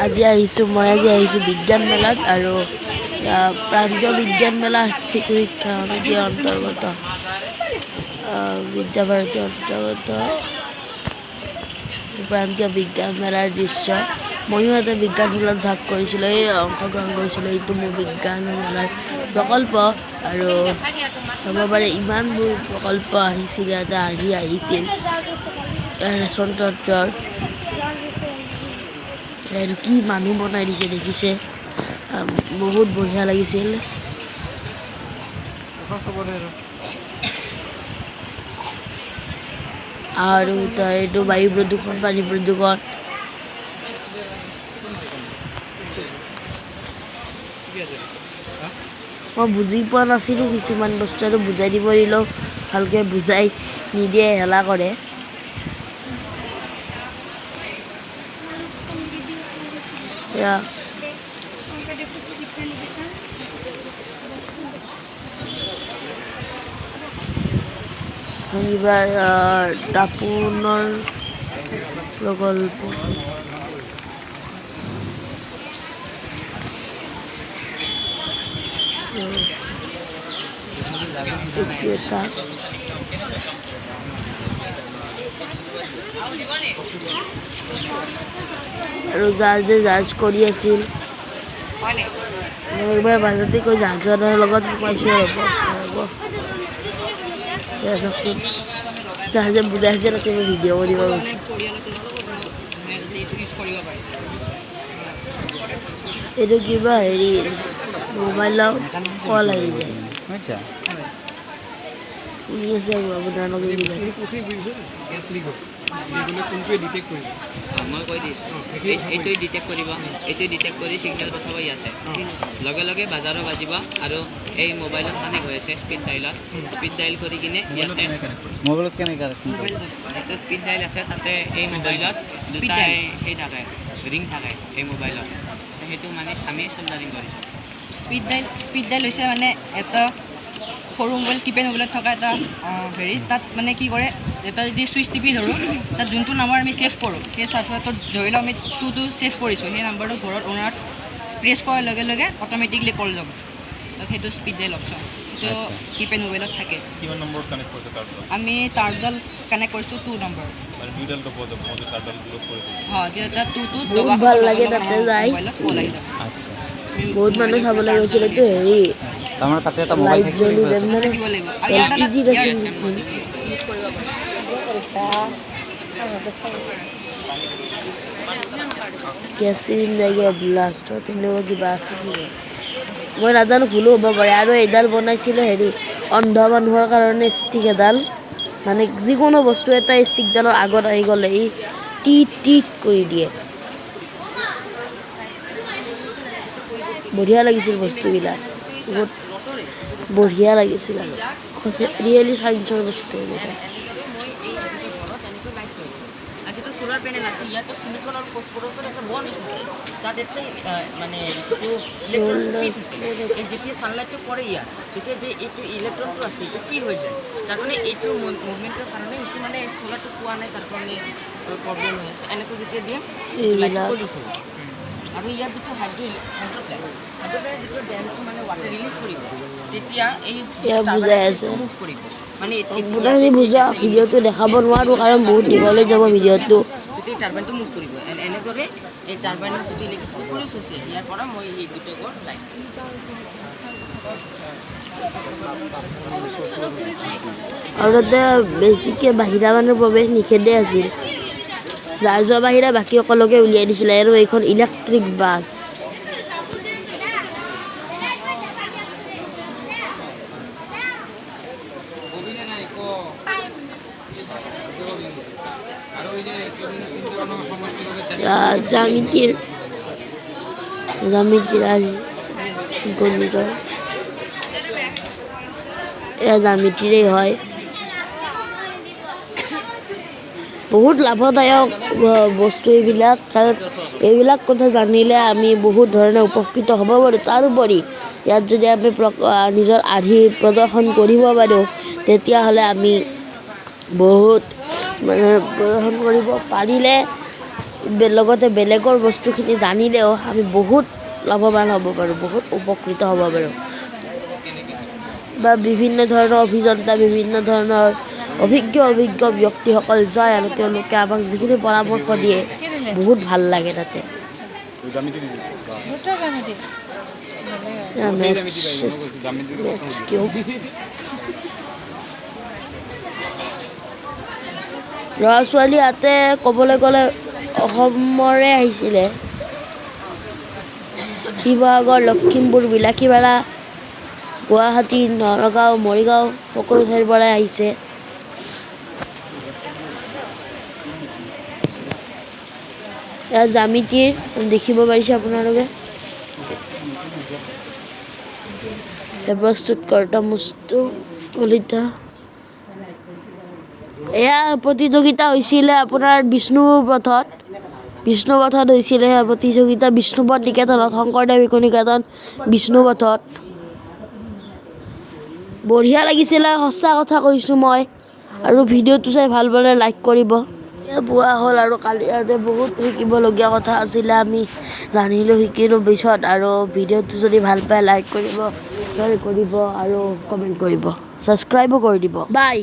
আজি আহিছোঁ বিজ্ঞান মেলাত আৰু প্ৰান্তীয় বিজ্ঞান মেলা শিশু শিক্ষা সমিতিৰ অন্তৰ্গত বিদ্যাভাৰতীৰ অন্তৰ্গত প্ৰান্তীয় বিজ্ঞান মেলাৰ দৃশ্য। ময়ো এটা বিজ্ঞান মেলাত ভাগ কৰিছিলোঁ, অংশগ্ৰহণ কৰিছিলোঁ। এইটো মোৰ বিজ্ঞান মেলাৰ প্ৰকল্প আৰু চাব পাৰে ইমানবোৰ প্ৰকল্প আহিছিল, ইয়াতে আহিছিল ৰেচন তত্ত্বৰ আৰু কি মানুহ বনাই দিছে দেখিছে, বহুত বঢ়িয়া লাগিছিল। আৰু এইটো বায়ু প্ৰদূষণ, পানী প্ৰদূষণ। মই বুজি পোৱা নাছিলোঁ কিছুমান বস্তু, আৰু বুজাই দিব দিলেও ভালকৈ বুজাই নিদিয়ে, হেলা কৰে। কিবা দাপোনৰ প্ৰকল্প, আৰু জাৰ্জ কৰি আছিল। মই এইবাৰ মাজতে কৈ জাৰ্জৰ লগত সোমাইছোঁ ৰ'ব চাওকচোন, জাৰ্জে বুজাইছে তাতে মই ভিডিঅ' কৰিব গৈছোঁ। এইটো কিবা মোবাইলত কল আহি যায়, শুনি আছে আপোনাৰ লগত মই কৈ দিছোঁ, এইটোৱে ডিটেক্ট কৰিব, এইটোৱে ডিটেক্ট কৰি ছিগনেল পঠাব ইয়াতে, লগে লগে বাজাৰো বাজিব আৰু এই মোবাইলত কানেক্ট হৈ আছে স্পীড ডাইল কৰি কিনে ইয়াতে মোবাইলত কেনেকৈ যিটো স্পীড ডাইল আছে তাতে এই মোবাইলত দুটাই সেই থাকে, ৰিং থাকে এই মোবাইলত, সেইটো মানে আমি চল্ডাৰিং কৰিছোঁ। স্পীড ডাইল হৈছে মানে এটা সৰু মোবাইল, কিপেড মোবাইলত থকা এটা তাত মানে কি কৰে, এটা যদি চুইচ টিপি ধৰোঁ তাত যোনটো নাম্বাৰ আমি ছেভ কৰোঁ, সেই চাৰ্টত ধৰি লওঁ আমি 2 ছেভ কৰিছোঁ, সেই নাম্বাৰটো ঘৰত অনাৰত প্ৰেছ কৰাৰ লগে লগে অট'মেটিকলি কল যাব, তাত সেইটো স্পীড ডাইল অপশ্যন, সেইটো কিপেড মোবাইলত থাকে। কিমান নম্বৰত কানেক্ট কৰিছে তাৰপিছত? আমি তাঁৰডাল কানেক্ট কৰিছোঁ 2 নম্বৰ। বহুত ভাল লাগে তাতে যাই, বহুত মানুহ চাবলৈ গৈছিল। এইটো লাইট জ্বলি যেন মানে LPG-ত আছিল নেকি, গেছ চিলিণ্ডাৰ ব্লাষ্ট হয় তেনেকুৱা কিবা আছে, মই নাজানো, ভুলো হ'ব পাৰে। আৰু এইডাল বনাইছিলে অন্ধ মানুহৰ কাৰণে ষ্টিক এডাল, মানে যিকোনো বস্তু এটা ষ্টিকডালৰ আগত আহি গ'লে টিট কৰি দিয়ে। বঢ়িয়া লাগিছিল বস্তুবিলাক, বহুত বঢ়িয়া লাগিছিল আৰু ৰিয়েলি চাইন্সৰ বস্তু এইবিলাক। যিটো চ'লাৰ পেনেল আছে ইয়াতে চিলিকন আৰু ফছফৰাছৰ এটা বণ্ড থাকে, তাত এটা মানে যেতিয়া ছানলাইটটো পৰে ইয়াত, তেতিয়া যে এইটো ইলেক্ট্ৰনটো আছে এইটো ফ্ৰী হৈ যায়, তাৰ কাৰণে এইটো মুভমেণ্টৰ কাৰণে এইটো মানে চ'লাৰটো পোৱা নাই, তাৰ কাৰণে প্ৰব্লেম হৈ আছে। এনেকৈ যেতিয়া দিম পলিউশ্যন, আৰু ইয়াত যিটো হাইড্ৰ'প্লেন যিটো ডেমটো মানে ৱাটাৰ ৰিলিজ কৰিব, তেতিয়া এই বুজাই আছে মুভ কৰিব, মানে গোটেইখিনি বুজোৱা ভিডিঅ'টো দেখাব নোৱাৰোঁ কাৰণ বহুত দীঘলৈ যাব ভিডিঅ'টো। গোটেই টাৰ্বাইনটো মুভ কৰিব, এনেদৰে এই টাৰ্বাইনৰ যিটো ইলেক্ট্ৰিচিটি প্ৰডিউচ হৈছে ইয়াৰ পৰা মই এই দুটাকৰ লাইট আৰু তাতে বেছিকৈ বাহিৰা মানুহৰ প্ৰৱেশ নিষেধে আছিল, যাৰ যোৱা বাহিৰে বাকী সকলোকে উলিয়াই দিছিলে। আৰু এইখন ইলেক্ট্ৰিক বাছ, জ্যামিতিৰ গণিতৰ এয়া জ্যামিতিৰেই হয়। বহুত লাভদায়ক বস্তু এইবিলাক, কাৰণ এইবিলাক কথা জানিলে আমি বহুত ধৰণে উপকৃত হ'ব পাৰোঁ। তাৰোপৰি ইয়াত যদি আমি নিজৰ আৰ্হি প্ৰদৰ্শন কৰিব পাৰোঁ, তেতিয়াহ'লে আমি বহুত মানে প্ৰদৰ্শন কৰিব পাৰিলে লগতে বেলেগৰ বস্তুখিনি জানিলেও আমি বহুত লাভৱান হ'ব পাৰোঁ, বহুত উপকৃত হ'ব পাৰোঁ। বা বিভিন্ন ধৰণৰ অভিযন্তা, বিভিন্ন ধৰণৰ অভিজ্ঞ ব্যক্তিসকল যায় আৰু তেওঁলোকে আমাক যিখিনি পৰামৰ্শ দিয়ে বহুত ভাল লাগে তাতে। ল'ৰা ছোৱালী ইয়াতে ক'বলৈ গ'লে অসমৰে আহিছিলে, শিৱসাগৰ, লখিমপুৰ, বিলাসীপাৰা, গুৱাহাটী, নগাঁও, মৰিগাঁও সকলো ঠাইৰ পৰাই আহিছে। এয়া জ্যামিতিৰ দেখিব পাৰিছে আপোনালোকে। প্ৰস্তুতকৰ্তা মুস্তু কলিতা। এয়া প্ৰতিযোগিতা হৈছিলে আপোনাৰ বিষ্ণুপথত হৈছিলে এয়া প্ৰতিযোগিতা, বিষ্ণুপথ নিকেতনত, শংকৰদেৱ শিশু নিকেতন বিষ্ণুপথত। বঢ়িয়া লাগিছিলে, সঁচা কথা কৈছোঁ মই। আৰু ভিডিঅ'টো চাই ভাল পালে লাইক কৰিব। পুৱা হ'ল আৰু কালি ইয়াতে বহুত শিকিবলগীয়া কথা আছিলে, আমি জানিলোঁ, শিকিলোঁ পিছত। আৰু ভিডিঅ'টো যদি ভাল পায় লাইক কৰিব, শ্বেয়াৰ কৰিব আৰু কমেণ্ট কৰিব, ছাবস্ক্ৰাইবো কৰি দিব। বাই।